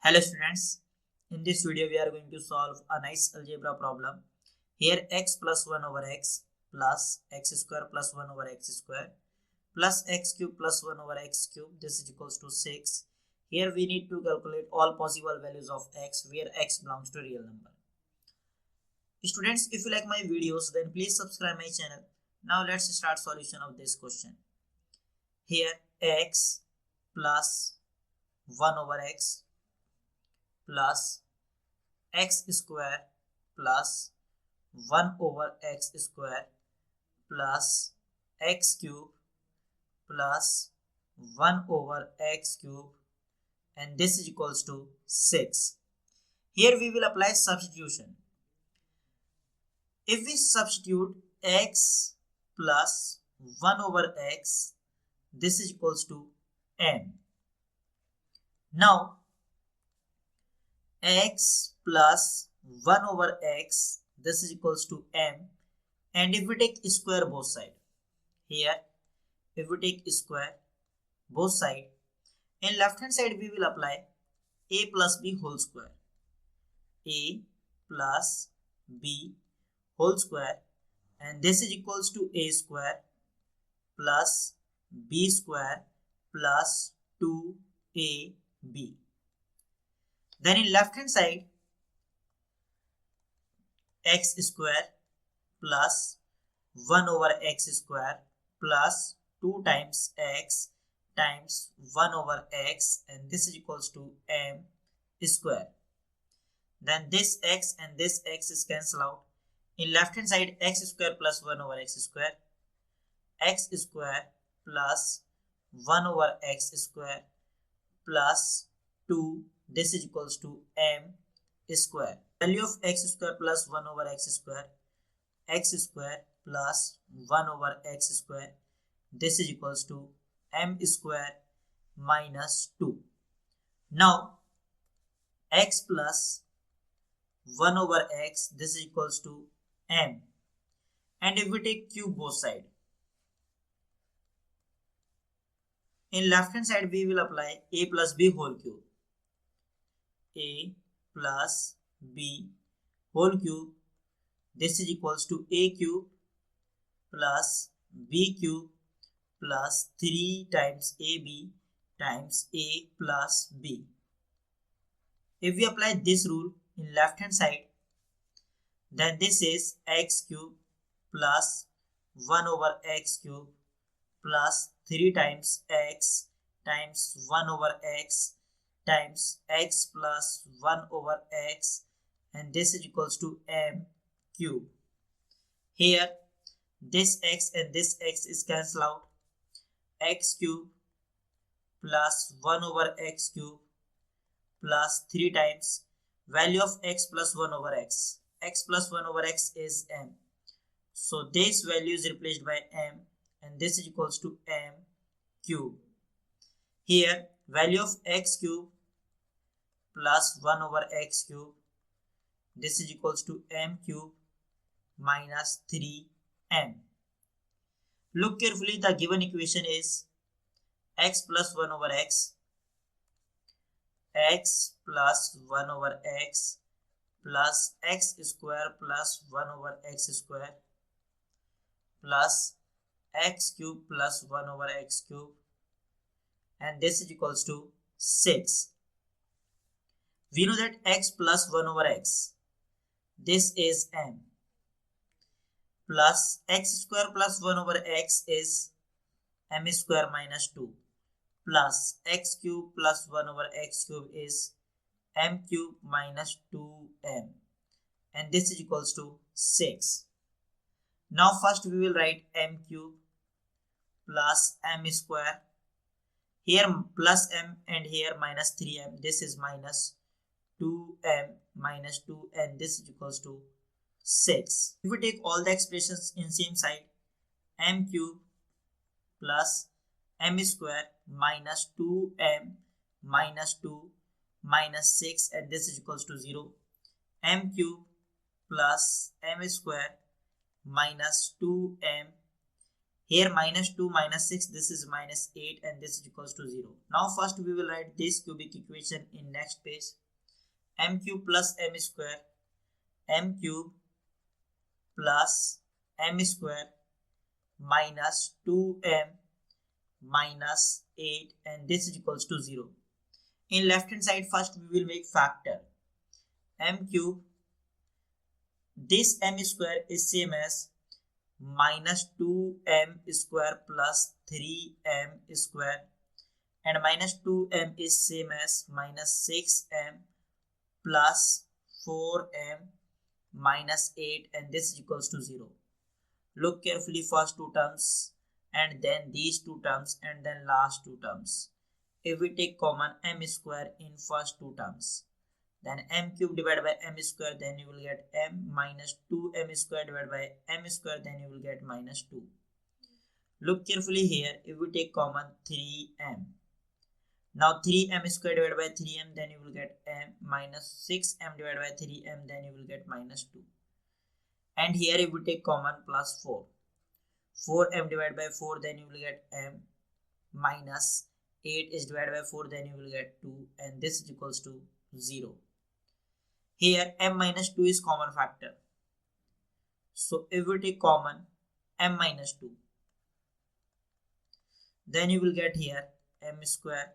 Hello students, in this video we are going to solve a nice algebra problem. Here x plus 1 over x plus x square plus 1 over x square plus x cube plus 1 over x cube, this is equals to 6. Here we need to calculate all possible values of x where x belongs to real number. Students, if you like my videos then please subscribe my channel. Now let's start solution of this question. Here x plus 1 over x plus x square plus 1 over x square plus x cube plus 1 over x cube, and this is equals to 6. Here we will apply substitution. If we substitute x plus 1 over x, this is equals to m. Now x plus 1 over x, this is equals to m, and if we take square both side, here if we take square both side, in left hand side we will apply a plus b whole square, a plus b whole square, and this is equals to a square plus b square plus 2ab. Then in left hand side, x square plus 1 over x square plus 2 times x times 1 over x, and this is equals to m square. Then this x and this x is cancelled out. In left hand side, x square plus 1 over x square plus 1 over x square plus 2, this is equals to m square. Value of x square plus 1 over x square plus 1 over x square, this is equals to m square minus 2. Now x plus 1 over x, this is equals to m, and if we take cube both side, in left hand side we will apply a plus b whole cube, a plus b whole cube, this is equals to a cube plus b cube plus 3 times ab times a plus b. If we apply this rule in left hand side, then this is x cube plus 1 over x cube plus 3 times x times 1 over x times x plus 1 over x, and this is equals to m cube. Here this x and this x is cancelled out. X cube plus 1 over x cube plus 3 times value of x plus 1 over x. X plus 1 over x is m. So this value is replaced by m, and this is equals to m cube. Here value of x cube plus 1 over x cube, this is equals to m cube minus 3m. Look carefully, the given equation is x plus 1 over x plus 1 over x plus x square plus 1 over x square plus x cube plus 1 over x cube, and this is equals to 6. We know that x plus 1 over x, this is m, plus x square plus 1 over x is m square minus 2, plus x cube plus 1 over x cube is m cube minus 2m, and this is equals to 6. Now first we will write m cube plus m square, here plus m and here minus 3m, this is minus 2m minus 2, and this is equals to 6. If we take all the expressions in same side, m cube plus m square minus 2m minus 2 minus 6, and this is equals to 0. M cube plus m square minus 2m Here minus 2 minus 6, this is minus 8 and this is equals to 0. Now first we will write this cubic equation in next page. M cube plus m square, m cube plus m square minus 2m minus 8 and this is equals to 0. In left hand side first we will make factor. M cube, this m square is same as minus 2m square plus 3m square, and minus 2m is same as minus 6m plus 4m minus 8 and this is equals to 0. Look carefully, first two terms and then these two terms and then last two terms. If we take common m square in first two terms, then m cube divided by m square, then you will get m minus 2m square divided by m square, then you will get minus 2. Look carefully here, if we take common 3m. Now 3m square divided by 3m, then you will get m minus 6m divided by 3m, then you will get minus 2. And here if we take common plus 4. 4m divided by 4, then you will get m minus 8 is divided by 4, then you will get 2 and this is equals to 0. Here m minus 2 is common factor. So if we take common m minus 2, then you will get here m square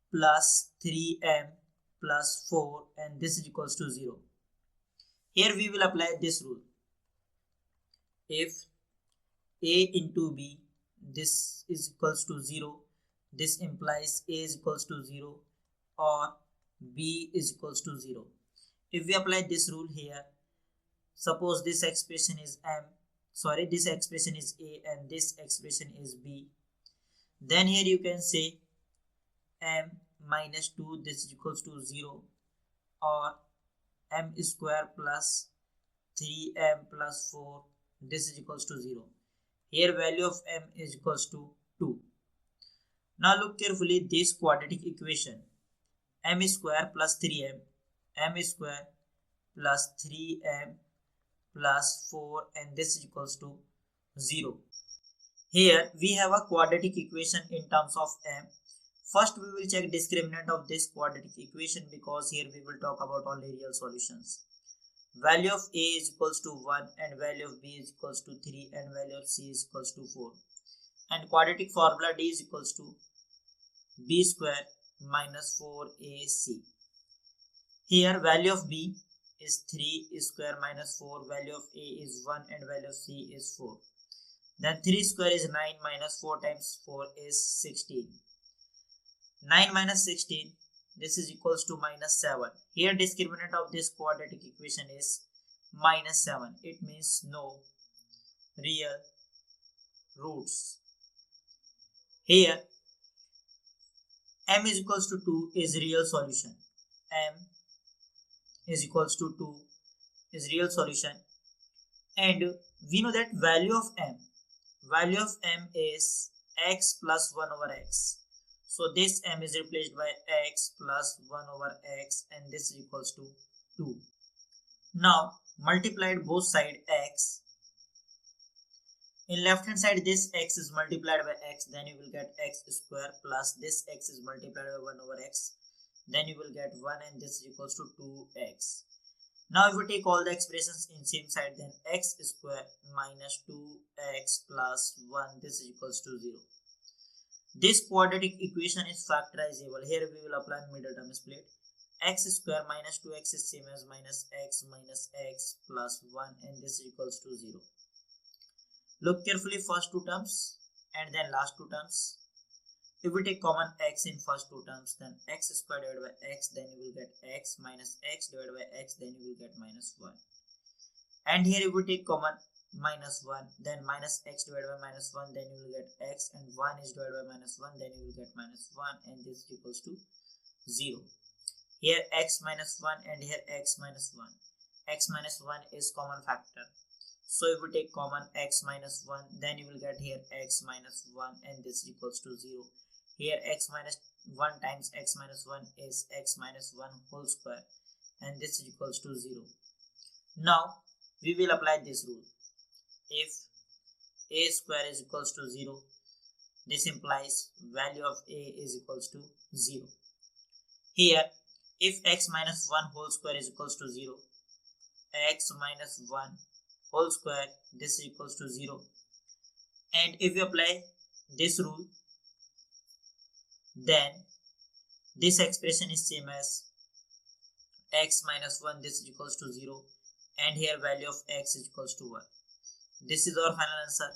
plus 3m plus 4 and this is equals to 0. Here we will apply this rule. If a into b, this is equals to 0, this implies a is equals to 0 or b is equals to 0. If we apply this rule here, suppose this expression is this expression is a and this expression is b, then here you can say m minus 2, this is equals to 0, or m square plus 3m plus 4, this is equals to 0. Here value of m is equals to 2. Now look carefully, this quadratic equation, m square plus 3m, m square plus 3m plus 4 and this is equals to 0. Here we have a quadratic equation in terms of m. First we will check discriminant of this quadratic equation, because here we will talk about only real solutions. Value of a is equals to 1 and value of b is equals to 3 and value of c is equals to 4. And quadratic formula d is equals to b square minus 4ac. Here value of b is 3 square minus 4, value of a is 1 and value of c is 4. Then 3 square is 9 minus 4 times 4 is 16. 9 minus 16, this is equals to minus 7. Here discriminant of this quadratic equation is minus 7. It means no real roots. Here m is equals to 2 is real solution. M is equals to 2 is real solution. And we know that value of m is x plus 1 over x. So this m is replaced by x plus 1 over x and this is equals to 2. Now multiplied both side x. In left hand side this x is multiplied by x, then you will get x square plus this x is multiplied by 1 over x, then you will get 1 and this is equals to 2x. Now if we take all the expressions in same side, then x square minus 2x plus 1, this is equals to 0. This quadratic equation is factorizable. Here we will apply middle term split. X square minus 2x is same as minus x plus 1 and this is equals to 0. Look carefully, first two terms and then last two terms. If we take common x in first two terms, then x square divided by x, then you will get x minus x divided by x, then you will get minus 1. And here if we take common minus 1, then minus x divided by minus 1, then you will get x, and 1 is divided by minus 1, then you will get minus 1 and this is equals to 0. Here x minus 1 and here x minus 1. X minus 1 is common factor. So if we take common x minus 1, then you will get here x minus 1 and this is equals to 0. Here x minus 1 times x minus 1 is x minus 1 whole square and this is equals to 0. Now we will apply this rule. If a square is equals to 0. This implies value of a is equals to 0. Here, if x minus 1 whole square is equals to 0, x minus 1 whole square, this is equals to 0. And if you apply this rule, then this expression is same as x minus 1, this is equals to 0, and here value of x is equals to 1. This is our final answer.